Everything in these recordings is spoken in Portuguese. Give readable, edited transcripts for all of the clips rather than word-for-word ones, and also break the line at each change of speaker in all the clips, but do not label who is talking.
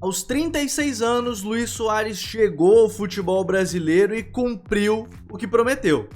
Aos 36 anos, Luis Soares chegou ao futebol brasileiro e cumpriu o que prometeu: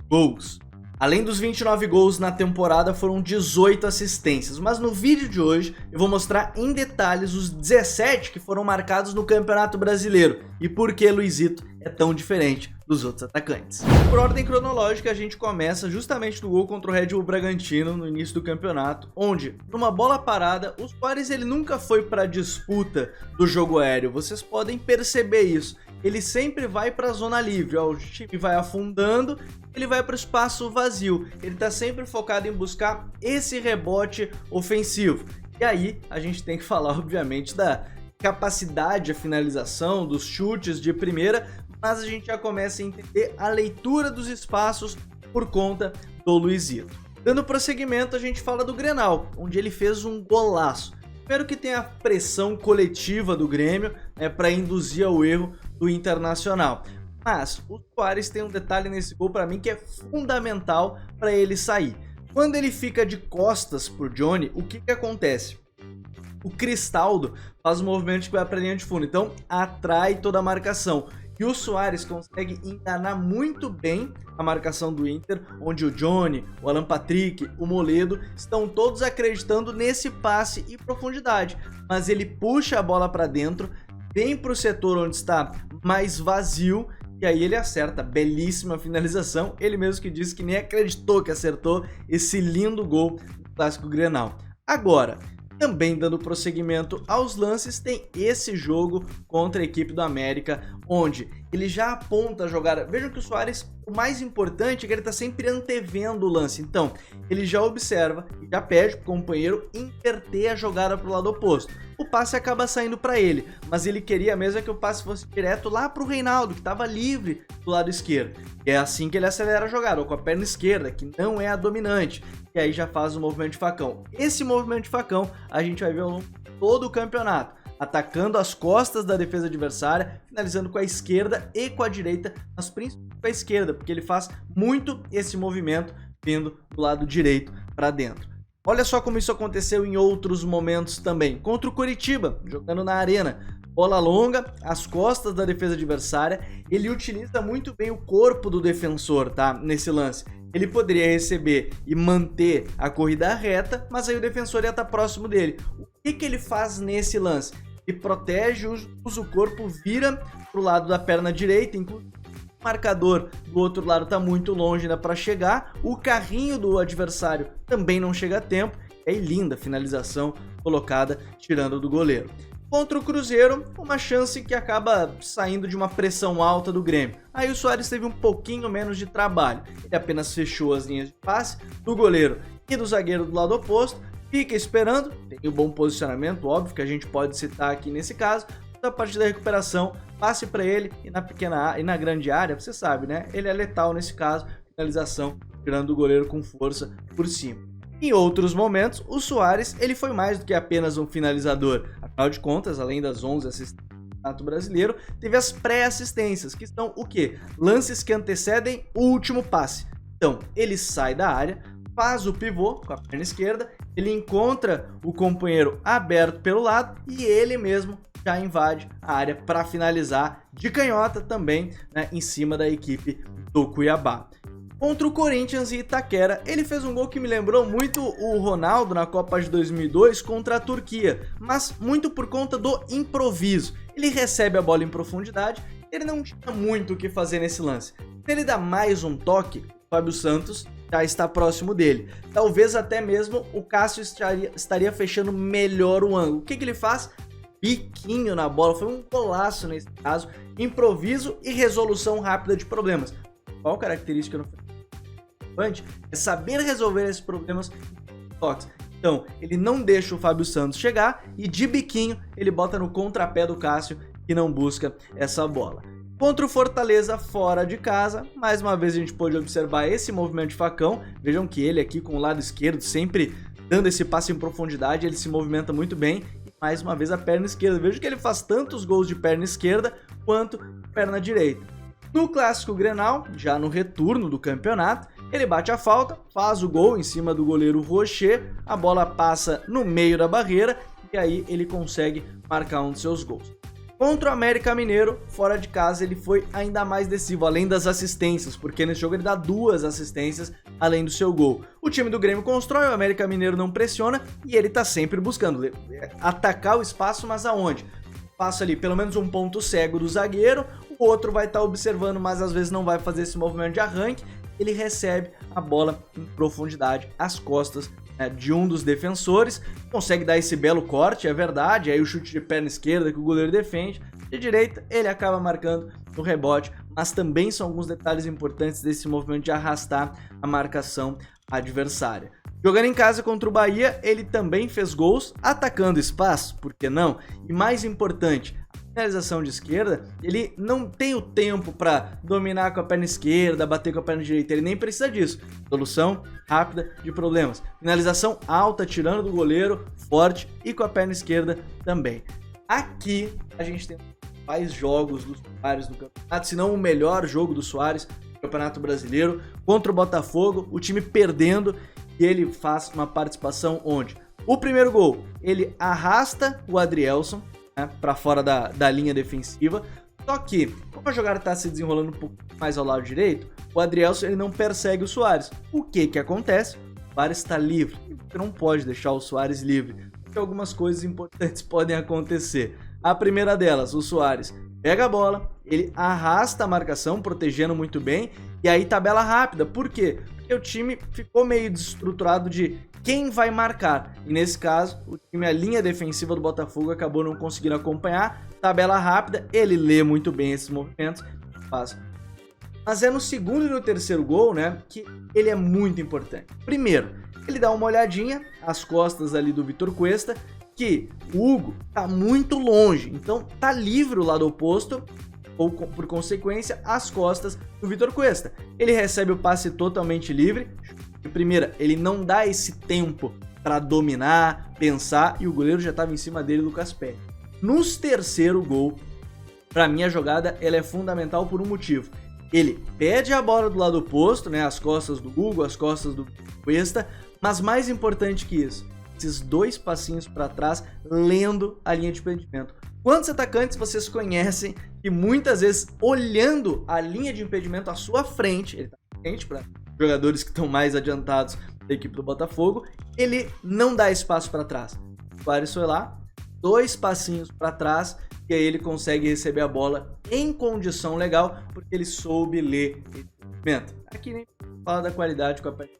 gols. Além dos 29 gols na temporada, foram 18 assistências, mas no vídeo de hoje eu vou mostrar em detalhes os 17 que foram marcados no Campeonato Brasileiro e por que Luizito é tão diferente dos outros atacantes. Por ordem cronológica, a gente começa justamente do gol contra o Red Bull Bragantino no início do campeonato, onde, numa bola parada, o Soares ele nunca foi para a disputa do jogo aéreo, vocês podem perceber isso. Ele sempre vai para a zona livre, ó, o time vai afundando, ele vai para o espaço vazio, ele está sempre focado em buscar esse rebote ofensivo. E aí a gente tem que falar, obviamente, da capacidade de finalização, dos chutes de primeira, mas a gente já começa a entender a leitura dos espaços por conta do Luizito. Dando prosseguimento, a gente fala do Grenal, onde ele fez um golaço. Primeiro que tem a pressão coletiva do Grêmio, para induzir ao erro do Internacional. Mas o Soares tem um detalhe nesse gol para mim que é fundamental para ele sair. Quando ele fica de costas por Johnny, o que acontece? O Cristaldo faz um movimento que vai para a linha de fundo, então atrai toda a marcação. E o Soares consegue enganar muito bem a marcação do Inter, onde o Johnny, o Alan Patrick, o Moledo estão todos acreditando nesse passe e profundidade. Mas ele puxa a bola para dentro, vem para o setor onde está mais vazio e aí ele acerta. Belíssima finalização. Ele mesmo que disse que nem acreditou que acertou esse lindo gol do Clássico Grenal. Agora, também dando prosseguimento aos lances, tem esse jogo contra a equipe do América, onde ele já aponta a jogada. Vejam que o Soares, o mais importante é que ele está sempre antevendo o lance. Então, ele já observa e já pede para o companheiro inverter a jogada para o lado oposto. O passe acaba saindo para ele, mas ele queria mesmo que o passe fosse direto lá para o Reinaldo, que estava livre do lado esquerdo. E é assim que ele acelera a jogada, ou com a perna esquerda, que não é a dominante. E aí já faz o movimento de facão. Esse movimento de facão a gente vai ver ao longo de todo o campeonato, atacando as costas da defesa adversária, finalizando com a esquerda e com a direita, mas principalmente com a esquerda, porque ele faz muito esse movimento vindo do lado direito para dentro. Olha só como isso aconteceu em outros momentos também. Contra o Coritiba, jogando na arena. Bola longa, as costas da defesa adversária. Ele utiliza muito bem o corpo do defensor, tá? Nesse lance. Ele poderia receber e manter a corrida reta, mas aí o defensor ia estar próximo dele. O que ele faz nesse lance? Ele protege, usa o corpo, vira para o lado da perna direita, inclusive o marcador do outro lado está muito longe ainda para chegar, o carrinho do adversário também não chega a tempo, é linda finalização colocada tirando do goleiro. Contra o Cruzeiro, uma chance que acaba saindo de uma pressão alta do Grêmio. Aí o Soares teve um pouquinho menos de trabalho, ele apenas fechou as linhas de passe do goleiro e do zagueiro do lado oposto, fica esperando, tem um bom posicionamento, óbvio que a gente pode citar aqui nesse caso, a partir da recuperação, passe para ele e na pequena e na grande área, você sabe, né? Ele é letal nesse caso, finalização, tirando o goleiro com força por cima. Em outros momentos, o Soares ele foi mais do que apenas um finalizador. Afinal de contas, além das 11 assistências do Campeonato Brasileiro, teve as pré-assistências, que são o quê? Lances que antecedem o último passe. Então, ele sai da área, faz o pivô com a perna esquerda, ele encontra o companheiro aberto pelo lado e ele mesmo já invade a área para finalizar de canhota também, né, em cima da equipe do Cuiabá. Contra o Corinthians e Itaquera, ele fez um gol que me lembrou muito o Ronaldo na Copa de 2002 contra a Turquia, mas muito por conta do improviso. Ele recebe a bola em profundidade, ele não tinha muito o que fazer nesse lance. Se ele dá mais um toque, o Fábio Santos já está próximo dele. Talvez até mesmo o Cássio estaria fechando melhor o ângulo. O que ele faz? Biquinho na bola, foi um golaço nesse caso, improviso e resolução rápida de problemas. Qual característica no futebol é saber resolver esses problemas em toques. Então, ele não deixa o Fábio Santos chegar e de biquinho ele bota no contrapé do Cássio que não busca essa bola. Contra o Fortaleza fora de casa, mais uma vez a gente pôde observar esse movimento de facão. Vejam que ele aqui com o lado esquerdo sempre dando esse passe em profundidade, ele se movimenta muito bem. Mais uma vez a perna esquerda. Vejo que ele faz tantos gols de perna esquerda quanto perna direita. No Clássico Grenal, já no retorno do campeonato, ele bate a falta, faz o gol em cima do goleiro Rocher, a bola passa no meio da barreira e e aí ele consegue marcar um dos seus gols. Contra o América Mineiro, fora de casa, ele foi ainda mais decisivo, além das assistências, porque nesse jogo ele dá 2 assistências além do seu gol. O time do Grêmio constrói, o América Mineiro não pressiona e ele tá sempre buscando atacar o espaço, mas aonde? Passa ali pelo menos um ponto cego do zagueiro, o outro vai estar observando, mas às vezes não vai fazer esse movimento de arranque, ele recebe a bola em profundidade, às costas de um dos defensores, consegue dar esse belo corte, é verdade, aí o chute de perna esquerda que o goleiro defende, de direita ele acaba marcando no rebote, mas também são alguns detalhes importantes desse movimento de arrastar a marcação adversária. Jogando em casa contra o Bahia, ele também fez gols, atacando espaço, por que não? E mais importante, finalização de esquerda, ele não tem o tempo para dominar com a perna esquerda, bater com a perna direita, ele nem precisa disso. Solução rápida de problemas. Finalização alta, tirando do goleiro, forte e com a perna esquerda também. Aqui a gente tem mais jogos do Soares no campeonato, se não o melhor jogo do Soares no Campeonato Brasileiro, contra o Botafogo, o time perdendo e ele faz uma participação onde o primeiro gol, ele arrasta o Adrielson para fora da linha defensiva, só que, como a jogada está se desenrolando um pouco mais ao lado direito, o Adrielson ele não persegue o Soares. O que acontece? O Soares está livre, e você não pode deixar o Soares livre, porque algumas coisas importantes podem acontecer. A primeira delas, o Soares pega a bola, ele arrasta a marcação, protegendo muito bem, e aí tabela rápida. Por quê? Porque o time ficou meio desestruturado de quem vai marcar. E nesse caso, a linha defensiva do Botafogo acabou não conseguindo acompanhar. Tabela rápida, ele lê muito bem esses movimentos, faz. Mas é no segundo e no terceiro gol, né, que ele é muito importante. Primeiro, ele dá uma olhadinha às costas ali do Vitor Cuesta, que o Hugo tá muito longe, então tá livre o lado oposto, ou por consequência, as costas do Vitor Cuesta. Ele recebe o passe totalmente livre. De primeira, ele não dá esse tempo para dominar, pensar, e o goleiro já estava em cima dele, Lucas Perry. No terceiro gol, para mim a jogada ela é fundamental por um motivo. Ele pede a bola do lado oposto, né, as costas do Hugo, as costas do Cuesta, mas mais importante que isso, esses 2 passinhos para trás, lendo a linha de impedimento. Quantos atacantes vocês conhecem que muitas vezes, olhando a linha de impedimento à sua frente, ele está à frente para jogadores que estão mais adiantados da equipe do Botafogo, ele não dá espaço para trás. O Soares foi lá, 2 passinhos para trás, e aí ele consegue receber a bola em condição legal, porque ele soube ler esse movimento. Aqui nem fala da qualidade com a perna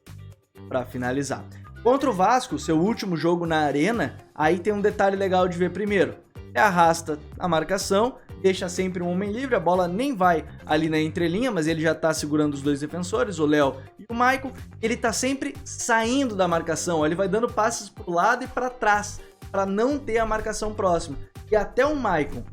para finalizar. Contra o Vasco, seu último jogo na arena, aí tem um detalhe legal de ver primeiro. Ele arrasta a marcação, deixa sempre um homem livre, a bola nem vai ali na entrelinha, mas ele já tá segurando os 2 defensores, o Léo e o Maicon. Ele tá sempre saindo da marcação, ele vai dando passes pro lado e para trás, para não ter a marcação próxima. E até o Maicon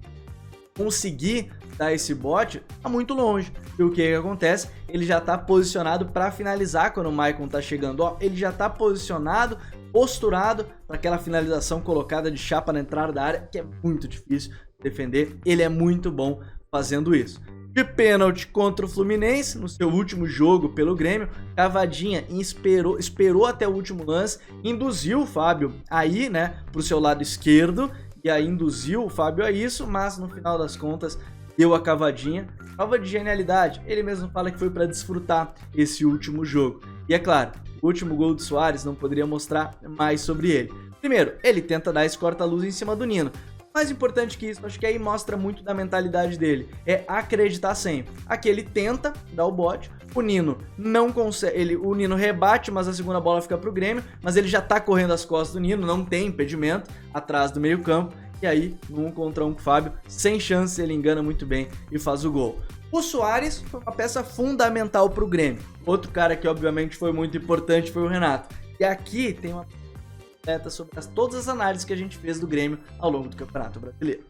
conseguir dar esse bote, tá muito longe. E o que acontece? Ele já tá posicionado para finalizar quando o Maicon tá chegando. Ó, ele já tá posicionado, posturado para aquela finalização colocada de chapa na entrada da área, que é muito difícil defender. Ele é muito bom fazendo isso. De pênalti contra o Fluminense, no seu último jogo pelo Grêmio, Cavadinha esperou até o último lance, induziu o Fábio aí, né, pro seu lado esquerdo, e aí induziu o Fábio a isso, mas no final das contas deu a cavadinha. Prova de genialidade, ele mesmo fala que foi para desfrutar esse último jogo. E é claro, o último gol do Soares não poderia mostrar mais sobre ele. Primeiro, ele tenta dar esse corta-luz em cima do Nino. Mais importante que isso, acho que aí mostra muito da mentalidade dele, é acreditar sempre. Aqui ele tenta dar o bote, o Nino não consegue, o Nino rebate, mas a segunda bola fica pro Grêmio, mas ele já tá correndo as costas do Nino, não tem impedimento atrás do meio campo, e aí, no 1 contra 1 com o Fábio, sem chance, ele engana muito bem e faz o gol. O Soares foi uma peça fundamental pro Grêmio. Outro cara que obviamente foi muito importante foi o Renato. E aqui tem uma sobre todas as análises que a gente fez do Grêmio ao longo do Campeonato Brasileiro.